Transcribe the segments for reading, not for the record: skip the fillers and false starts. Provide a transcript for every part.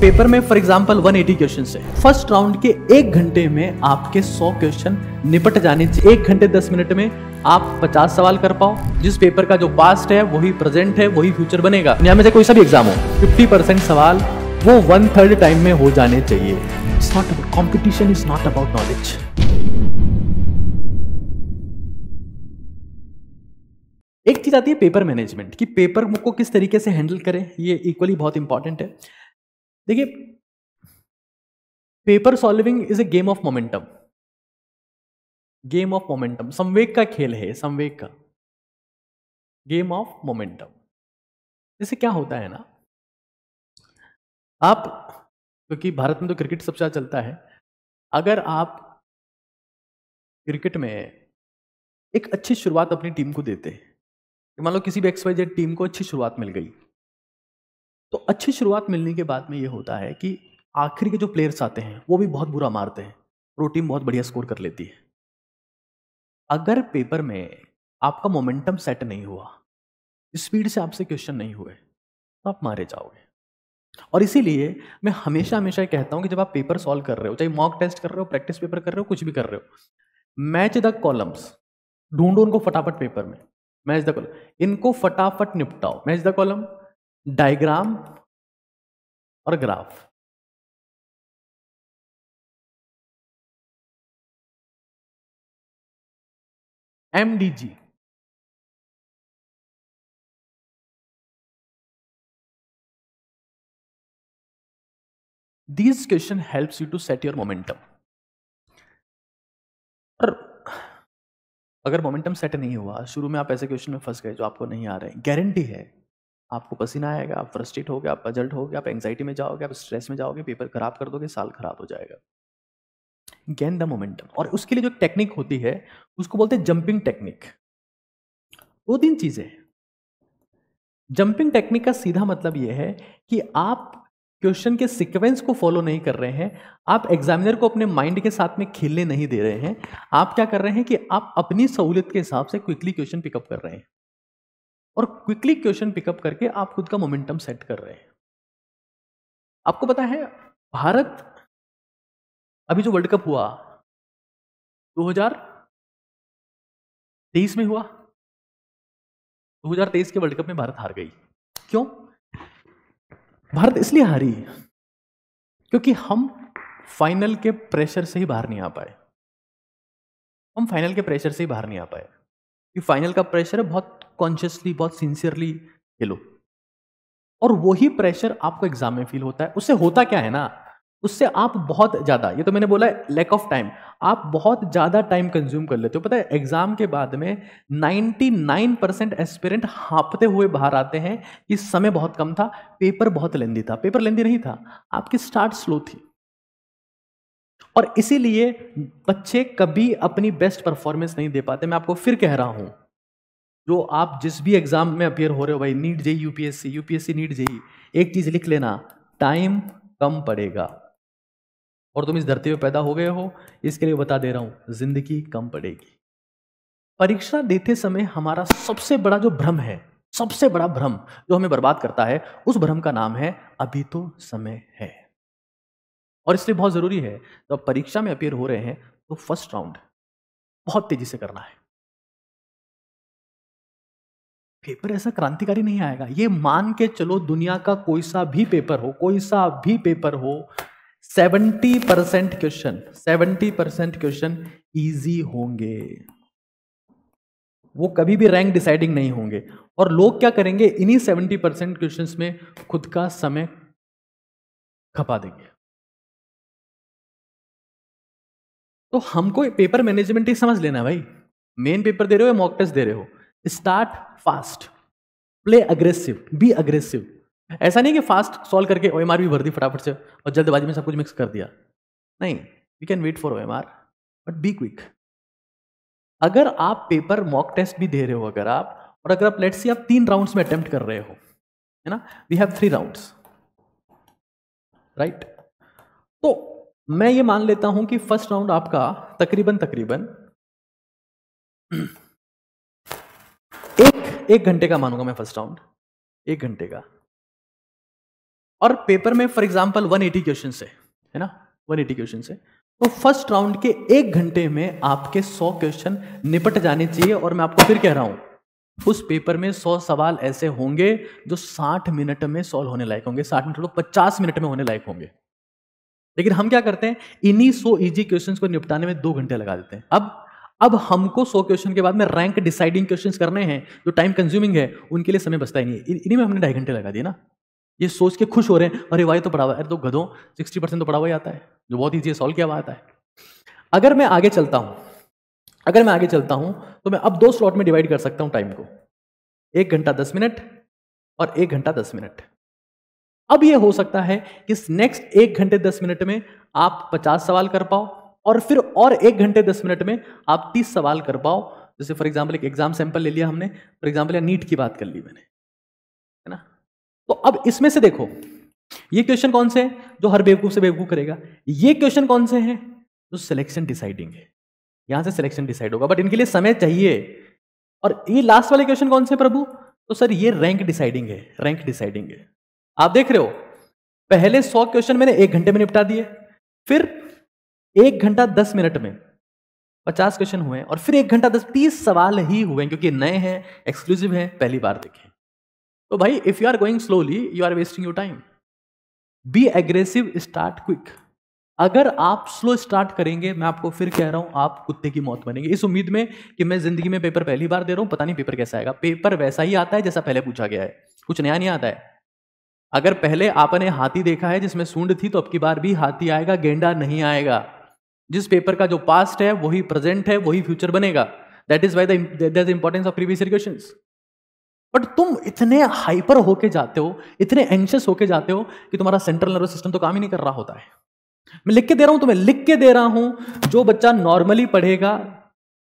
Paper में for example 180 question है, first round के 1 घंटे में आपके 100 क्वेश्चन निपट जाने चाहिए। 1 घंटे 10 मिनट में आप 50 सवाल कर पाओ। जिस पेपर का जो पास्ट है वही प्रेजेंट है, वही फ्यूचर बनेगा। दुनिया में से कोई सा भी एग्जाम हो, 50% सवाल वो 1/3 टाइम में हो जाने चाहिए। It's not about competition, is not about knowledge. एक चीज आती है पेपर मैनेजमेंट, कि पेपर को किस तरीके से हैंडल करें, ये इक्वली बहुत इंपॉर्टेंट है। देखिए, paper solving is a game of momentum. Game of momentum, संवेग का खेल है, संवेग का गेम ऑफ मोमेंटम। जैसे क्या होता है ना, आप, क्योंकि भारत में तो क्रिकेट सबसे ज्यादा चलता है, अगर आप क्रिकेट में एक अच्छी शुरुआत अपनी टीम को देते हैं, मान लो किसी भी XYZ टीम को अच्छी शुरुआत मिल गई, तो अच्छी शुरुआत मिलने के बाद में ये होता है कि आखिरी के जो प्लेयर्स आते हैं वो भी बहुत बुरा मारते हैं, प्रो टीम बहुत बढ़िया स्कोर कर लेती है। अगर पेपर में आपका मोमेंटम सेट नहीं हुआ, स्पीड से आपसे क्वेश्चन नहीं हुए, तो आप मारे जाओगे। और इसीलिए मैं हमेशा हमेशा कहता हूं कि जब आप पेपर सॉल्व कर रहे हो, चाहे मॉक टेस्ट कर रहे हो, प्रैक्टिस पेपर कर रहे हो, कुछ भी कर रहे हो, मैच द कॉलम्स, ढूंढो उनको फटाफट पेपर में। मैच द कॉलम, इनको फटाफट निपटाओ। मैच द कॉलम, डायग्राम और graph. MDG, these question helps you to set your momentum। और अगर मोमेंटम सेट नहीं हुआ, शुरू में आप ऐसे क्वेश्चन में फंस गए जो आपको नहीं आ रहे हैं, गारंटी है आपको पसीना आएगा, आप फ्रस्ट्रेट हो गए, आप पजल्ड हो गए, आप एंग्जाइटी में जाओगे, आप स्ट्रेस में जाओगे, पेपर खराब कर दोगे, साल खराब हो जाएगा। Gain the momentum. और उसके लिए जो टेक्निक होती है उसको बोलते हैं जंपिंग टेक्निक। 2-3 चीजें। जंपिंग टेक्निक का सीधा मतलब यह है कि आप क्वेश्चन के सीक्वेंस को फॉलो नहीं कर रहे हैं, आप एग्जामिनर को अपने माइंड के साथ में खेलने नहीं दे रहे हैं। आप क्या कर रहे हैं कि आप अपनी सहूलियत के हिसाब से क्विकली क्वेश्चन पिकअप कर रहे हैं, और क्विकली क्वेश्चन पिकअप करके आप खुद का मोमेंटम सेट कर रहे हैं। आपको पता है, भारत अभी जो वर्ल्ड कप हुआ 2023 में हुआ, 2023 के वर्ल्ड कप में भारत हार गई। क्यों भारत इसलिए हारी? क्योंकि हम फाइनल के प्रेशर से ही बाहर नहीं आ पाए। हम फाइनल के प्रेशर से ही बाहर नहीं आ पाए, कि फाइनल का प्रेशर है, बहुत कॉन्शियसली, बहुत सिंसियरली खेलो, और वही प्रेशर आपको एग्जाम में फील होता है। उससे होता क्या है ना, उससे आप बहुत ज्यादा, ये तो मैंने बोला है लैक ऑफ टाइम, आप बहुत ज्यादा टाइम कंज्यूम कर लेते हो। पता है, एग्जाम के बाद में 99% एस्पिरेंट हांफते हुए बाहर आते हैं कि समय बहुत कम था, पेपर बहुत लेंदी था। पेपर लेंदी नहीं था, आपकी स्टार्ट स्लो थी। और इसीलिए बच्चे कभी अपनी बेस्ट परफॉर्मेंस नहीं दे पाते। मैं आपको फिर कह रहा हूं, जो आप जिस भी एग्जाम में अपियर हो रहे हो, भाई NEET JEE UPSC NEET JEE, एक चीज लिख लेना, टाइम कम पड़ेगा। और तुम इस धरती पे पैदा हो गए हो, इसके लिए बता दे रहा हूं, जिंदगी कम पड़ेगी। परीक्षा देते समय हमारा सबसे बड़ा जो भ्रम है, सबसे बड़ा भ्रम जो हमें बर्बाद करता है, उस भ्रम का नाम है अभी तो समय है। और इसलिए बहुत जरूरी है, तो आप परीक्षा में अपियर हो रहे हैं तो फर्स्ट राउंड बहुत तेजी से करना है। पेपर ऐसा क्रांतिकारी नहीं आएगा, ये मान के चलो दुनिया का कोई सा भी पेपर हो, कोई सा भी पेपर हो, 70% क्वेश्चन इजी होंगे, वो कभी भी रैंक डिसाइडिंग नहीं होंगे। और लोग क्या करेंगे, इन्हीं 70% क्वेश्चंस में खुद का समय खपा देंगे। तो हमको पेपर मैनेजमेंट ही समझ लेना है भाई। मेन पेपर दे रहे हो या मॉक टेस्ट दे रहे हो, start fast, play aggressive, be aggressive. ऐसा नहीं कि फास्ट सॉल्व करके OMR भी भर दी फटाफट से और जल्दबाजी में सब कुछ मिक्स कर दिया। नहीं, we can wait for OMR but be quick. अगर आप पेपर मॉक टेस्ट भी दे रहे हो, अगर आप, और अगर आप लेट्स से आप 3 राउंड्स में अटेम्प्ट कर रहे हो, है ना, वी हैव 3 राउंड्स, राइट। तो मैं ये मान लेता हूं कि फर्स्ट राउंड आपका तकरीबन एक घंटे का मानूंगा मैं, फर्स्ट राउंड 1 घंटे का। और पेपर में फॉर एग्जांपल 180 क्वेश्चन है ना, 180 क्वेश्चन है, तो फर्स्ट राउंड के 1 घंटे में आपके 100 क्वेश्चन निपट जाने चाहिए। और मैं आपको फिर कह रहा हूं, उस पेपर में 100 सवाल ऐसे होंगे जो 60 मिनट में सॉल्व होने लायक होंगे, 60 मिनट 50 मिनट में होने लायक होंगे। लेकिन हम क्या करते हैं, इन्हीं 100 इजी क्वेश्चंस को निपटाने में 2 घंटे लगा देते हैं। अब हमको 100 क्वेश्चन के बाद में रैंक डिसाइडिंग क्वेश्चंस करने हैं जो टाइम कंज्यूमिंग है, उनके लिए समय बचता ही नहीं है। इन्हीं में हमने 2.5 घंटे लगा दिए ना। ये सोच के खुश हो रहे हैं, अरे भाई तो पढ़ा हुआ है, अरे तो गधों 60% तो पढ़ा हुआ ही आता है, जो बहुत ईजी है, सॉल्व किया हुआ आता है। अगर मैं आगे चलता हूं तो मैं अब 2 स्लॉट में डिवाइड कर सकता हूं टाइम को, 1 घंटा 10 मिनट और 1 घंटा 10 मिनट। अब यह हो सकता है कि नेक्स्ट 1 घंटे 10 मिनट में आप 50 सवाल कर पाओ, और फिर और 1 घंटे 10 मिनट में आप 30 सवाल कर पाओ। जैसे फॉर एग्जाम्पल एक एग्जाम सैंपल ले लिया हमने, फॉर एग्जाम्पल या नीट की बात कर ली मैंने, है ना। तो अब इसमें से देखो, ये क्वेश्चन कौन से हैं जो हर बेवकूफ से बेवकूफ करेगा, ये क्वेश्चन कौन से हैं जो सिलेक्शन डिसाइडिंग है, यहां से सिलेक्शन डिसाइड होगा, बट इनके लिए समय चाहिए। और ये लास्ट वाले क्वेश्चन कौन से प्रभु, तो सर ये रैंक डिसाइडिंग है, रैंक डिसाइडिंग है। आप देख रहे हो, पहले 100 क्वेश्चन मैंने 1 घंटे में निपटा दिए, फिर 1 घंटा 10 मिनट में 50 क्वेश्चन हुए, और फिर 1 घंटा 30 सवाल ही हुए, क्योंकि नए हैं, एक्सक्लूसिव हैं, पहली बार देखें। तो भाई if you are going slowly you are wasting your time. Be aggressive, start quick. अगर आप स्लो स्टार्ट करेंगे, मैं आपको फिर कह रहा हूं, आप कुत्ते की मौत बनेंगे, इस उम्मीद में कि मैं जिंदगी में पेपर पहली बार दे रहा हूं, पता नहीं पेपर कैसा आएगा। पेपर वैसा ही आता है जैसा पहले पूछा गया है, कुछ नया नहीं आता है। अगर पहले आपने हाथी देखा है जिसमें सूंड थी, तो अब की बार भी हाथी आएगा, गेंडा नहीं आएगा। जिस पेपर का जो पास्ट है वही प्रेजेंट है, वही फ्यूचर बनेगा। That is why the importance of previous year questions. But तुम इतने हाइपर होके जाते हो, इतने एंशियस होके जाते हो कि तुम्हारा सेंट्रल नर्वस सिस्टम तो काम ही नहीं कर रहा होता है। मैं लिख के दे रहा हूं तुम्हें, लिख के दे रहा हूं, जो बच्चा नॉर्मली पढ़ेगा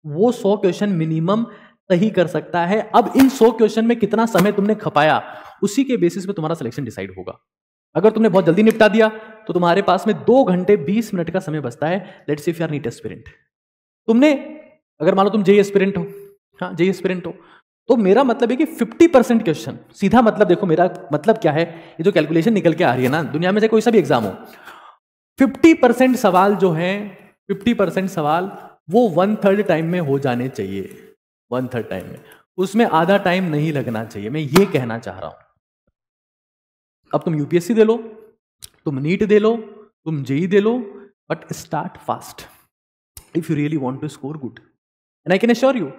वो 100 क्वेश्चन मिनिमम सही कर सकता है। अब इन 100 क्वेश्चन में कितना समय तुमने खपाया, उसी के बेसिस पे तुम्हारा सिलेक्शन डिसाइड होगा। अगर तुमने बहुत जल्दी निपटा दिया तो तुम्हारे पास में 2 घंटे 20 मिनट का समय बचता है। Let's say if you are NEET aspirant, तुमने अगर मान लो तुम जेई एस्पिरेंट हो, हाँ जेई एस्पिरेंट हो, तो मेरा मतलब है कि 50% क्वेश्चन, सीधा मतलब देखो मेरा मतलब क्या है, ये जो कैलकुलेशन निकल के आ रही है ना, दुनिया में से कोई सा भी एग्जाम हो, 50% सवाल जो है, 50% सवाल वो 1/3 टाइम में हो जाने चाहिए, 1/3 टाइम में, उसमें आधा टाइम नहीं लगना चाहिए। मैं ये कहना चाह रहा हूं। अब तुम यूपीएससी दे लो, तुम नीट दे लो, तुम जेई दे लो, but start fast if you really want to score good. And I can assure you,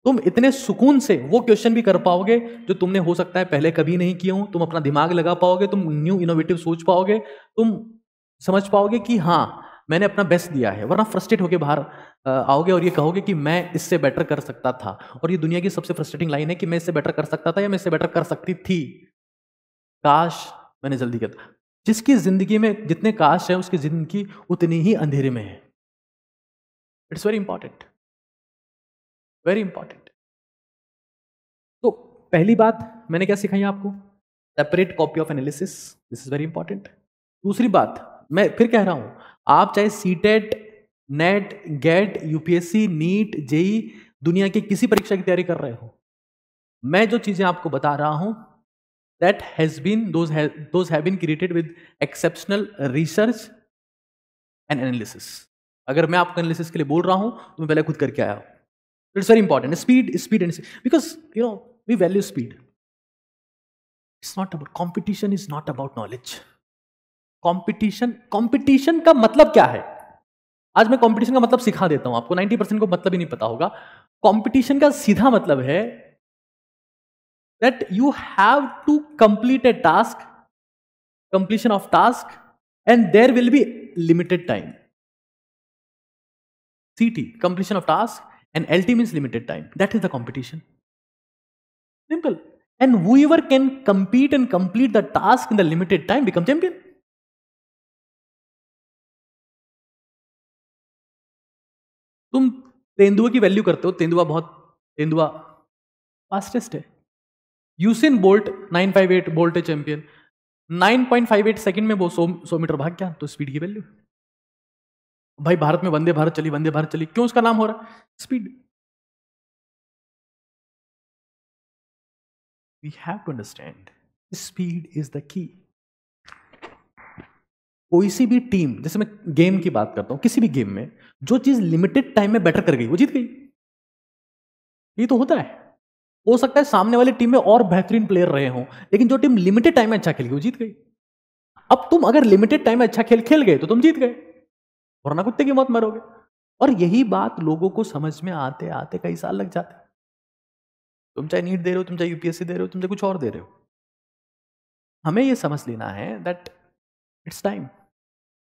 तुम इतने सुकून से वो क्वेश्चन भी कर पाओगे जो तुमने हो सकता है पहले कभी नहीं किए हो। तुम अपना दिमाग लगा पाओगे, तुम न्यू इनोवेटिव सोच पाओगे, तुम समझ पाओगे कि हाँ मैंने अपना बेस्ट दिया है। वरना फ्रस्ट्रेट होकर बाहर आओगे और ये कहोगे कि मैं इससे बेटर कर सकता था। और ये दुनिया की सबसे फ्रस्ट्रेटिंग लाइन है कि मैं इससे बेटर कर सकता था या मैं इससे बेटर कर सकती थी, काश मैंने जल्दी किया था। जिसकी जिंदगी में जितने काश है, उसकी जिंदगी उतनी ही अंधेरे में है। It's very important, very important. तो पहली बात मैंने क्या सिखाई आपको, separate copy of analysis, this is very important. दूसरी बात मैं फिर कह रहा हूं, आप चाहे CTET, NET, GATE, UPSC, NEET, JEE, दुनिया की किसी परीक्षा की तैयारी कर रहे हो, मैं जो चीजें आपको बता रहा हूं, that has been those have been created with exceptional research and analysis। अगर मैं आपको एनालिसिस के लिए बोल रहा हूं तो मैं पहले खुद करके आया हूं। It's very important, speed and because you know we value speed. It's not about competition, is not about knowledge. Competition का मतलब क्या है, आज मैं कंपटीशन का मतलब सिखा देता हूं आपको। 90% को मतलब ही नहीं पता होगा। कंपटीशन का सीधा मतलब है that you have to complete a task, completion of task, and there will be limited time. CT, completion of task, and LT means limited time. That is the competition. Simple. And whoever can compete and complete the task in the limited time become champion. तुम तेंदुआ की value करते हो, तेंदुआ fastest है। Usain bolt 958 bolt है champion, 9.58 second में वो 100 मीटर भाग गया, तो स्पीड की वैल्यू। भाई भारत में वंदे भारत चली, क्यों उसका नाम हो रहा है, speed. We have to understand speed is the key. कोई सी भी टीम, जैसे मैं गेम की बात करता हूं, किसी भी गेम में जो चीज लिमिटेड टाइम में बेटर कर गई वो जीत गई। ये तो होता है। हो सकता है सामने वाली टीम में और बेहतरीन प्लेयर रहे हों, लेकिन जो टीम लिमिटेड टाइम में अच्छा खेल गई वो जीत गई। अब तुम अगर लिमिटेड टाइम में अच्छा खेल गए तो तुम जीत गए, वरना कुत्ते की मौत मरोगे। और यही बात लोगों को समझ में आते आते कई साल लग जाते। तुम चाहे नीट दे रहे हो, तुम चाहे यूपीएससी दे रहे हो, तुम चाहे कुछ और दे रहे हो, हमें यह समझ लेना है दैट इट्स टाइम।